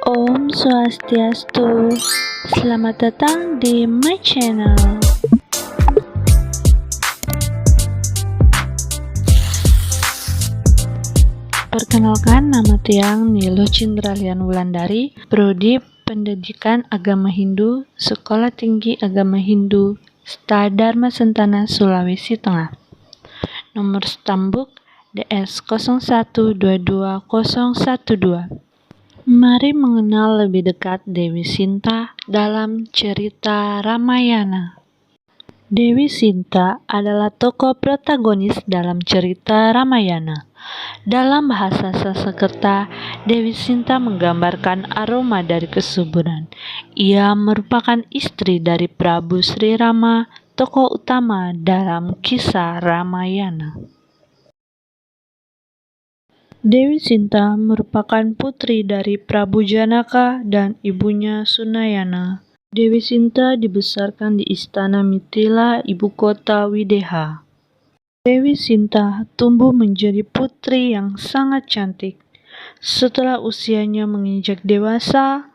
Om Swastiastu. Selamat datang di my channel. Perkenalkan, nama Tiang Nilo Cindralian Wulandari, Prodi Pendidikan Agama Hindu, Sekolah Tinggi Agama Hindu, Sta Dharma Sentana, Sulawesi Tengah. Nomor stambuk DS 0122012. Mari mengenal lebih dekat Dewi Sinta dalam cerita Ramayana. Dewi Sinta adalah tokoh protagonis dalam cerita Ramayana. Dalam bahasa Sanskerta, Dewi Sinta menggambarkan aroma dari kesuburan. Ia merupakan istri dari Prabu Sri Rama, tokoh utama dalam kisah Ramayana. Dewi Sinta merupakan putri dari Prabu Janaka dan ibunya Sunayana. Dewi Sinta dibesarkan di istana Mithila, ibu kota Wideha. Dewi Sinta tumbuh menjadi putri yang sangat cantik. Setelah usianya menginjak dewasa,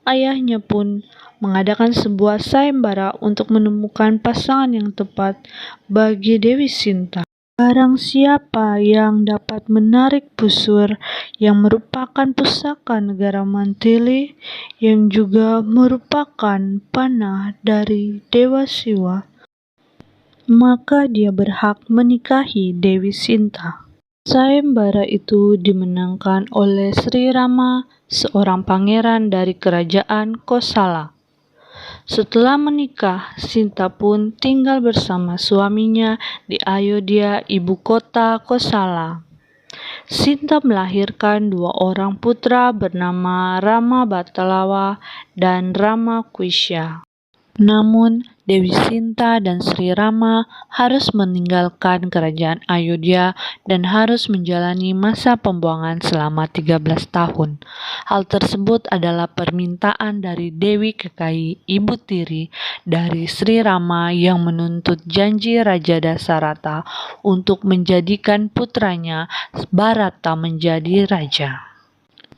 ayahnya pun mengadakan sebuah sayembara untuk menemukan pasangan yang tepat bagi Dewi Sinta. Barang siapa yang dapat menarik busur yang merupakan pusaka negara Mantili yang juga merupakan panah dari Dewa Siwa, maka dia berhak menikahi Dewi Sinta. Sayembara itu dimenangkan oleh Sri Rama, seorang pangeran dari kerajaan Kosala. Setelah menikah, Sinta pun tinggal bersama suaminya di Ayodhya, ibu kota Kosala. Sinta melahirkan dua orang putra bernama Rama Batalawa dan Rama Kuisya. Namun, Dewi Sinta dan Sri Rama harus meninggalkan kerajaan Ayodhya dan harus menjalani masa pembuangan selama 13 tahun. Hal tersebut adalah permintaan dari Dewi Kekayi, ibu tiri dari Sri Rama yang menuntut janji Raja Dasarata untuk menjadikan putranya Bharata menjadi raja.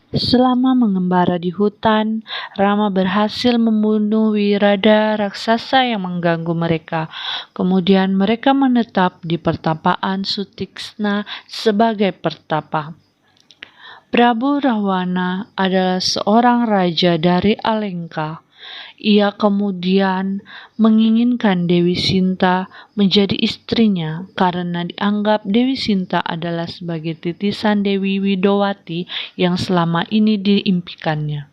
Selama mengembara di hutan, Rama berhasil membunuh Wirada raksasa yang mengganggu mereka. Kemudian mereka menetap di pertapaan Sutiksna sebagai pertapa. Prabu Rahwana adalah seorang raja dari Alengka. Ia kemudian menginginkan Dewi Sinta menjadi istrinya karena dianggap Dewi Sinta adalah sebagai titisan Dewi Widowati yang selama ini diimpikannya.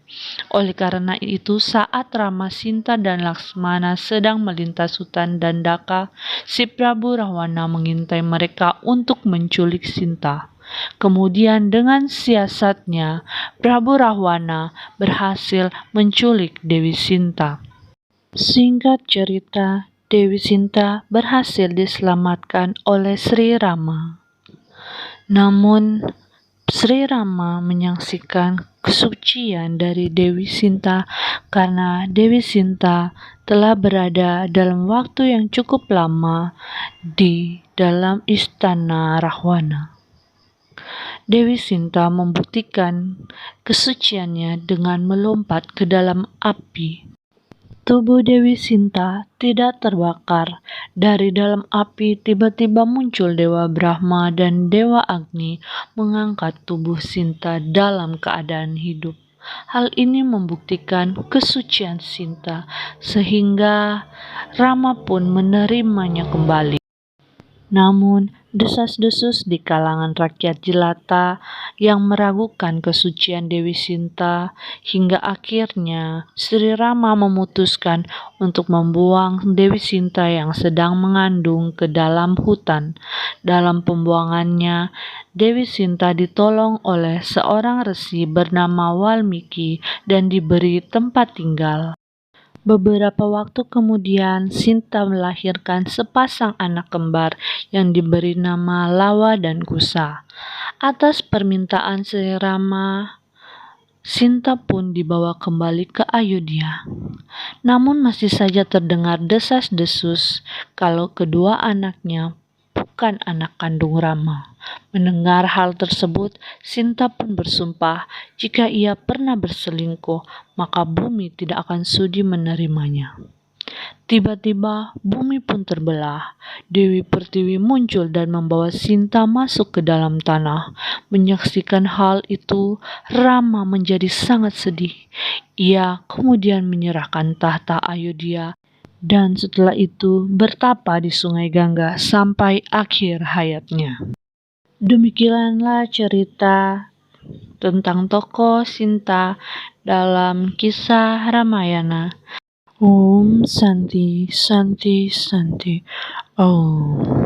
Oleh karena itu, saat Rama, Sinta, dan Laksmana sedang melintas hutan Dandaka, si Prabu Rahwana mengintai mereka untuk menculik Sinta. Kemudian dengan siasatnya, Prabu Rahwana berhasil menculik Dewi Sinta. Singkat cerita, Dewi Sinta berhasil diselamatkan oleh Sri Rama. Namun, Sri Rama menyaksikan kesucian dari Dewi Sinta karena Dewi Sinta telah berada dalam waktu yang cukup lama di dalam istana Rahwana. Dewi Sinta membuktikan kesuciannya dengan melompat ke dalam api. Tubuh Dewi Sinta tidak terbakar. Dari dalam api tiba-tiba muncul Dewa Brahma dan Dewa Agni mengangkat tubuh Sinta dalam keadaan hidup. Hal ini membuktikan kesucian Sinta sehingga Rama pun menerimanya kembali. Namun, desas-desus di kalangan rakyat jelata yang meragukan kesucian Dewi Sinta hingga akhirnya Sri Rama memutuskan untuk membuang Dewi Sinta yang sedang mengandung ke dalam hutan. Dalam pembuangannya, Dewi Sinta ditolong oleh seorang resi bernama Walmiki dan diberi tempat tinggal. Beberapa waktu kemudian, Sinta melahirkan sepasang anak kembar yang diberi nama Lawa dan Kusa. Atas permintaan Sri Rama, Sinta pun dibawa kembali ke Ayodhya. Namun masih saja terdengar desas-desus kalau kedua anaknya bukan anak kandung Rama. Mendengar hal tersebut, Sinta pun bersumpah jika ia pernah berselingkuh, maka bumi tidak akan sudi menerimanya. Tiba-tiba bumi pun terbelah. Dewi Pertiwi muncul dan membawa Sinta masuk ke dalam tanah. Menyaksikan hal itu, Rama menjadi sangat sedih. Ia kemudian menyerahkan tahta Ayodhya dan setelah itu bertapa di Sungai Gangga sampai akhir hayatnya. Demikianlah cerita tentang tokoh Sinta dalam kisah Ramayana. Om Santi Santi Santi Om.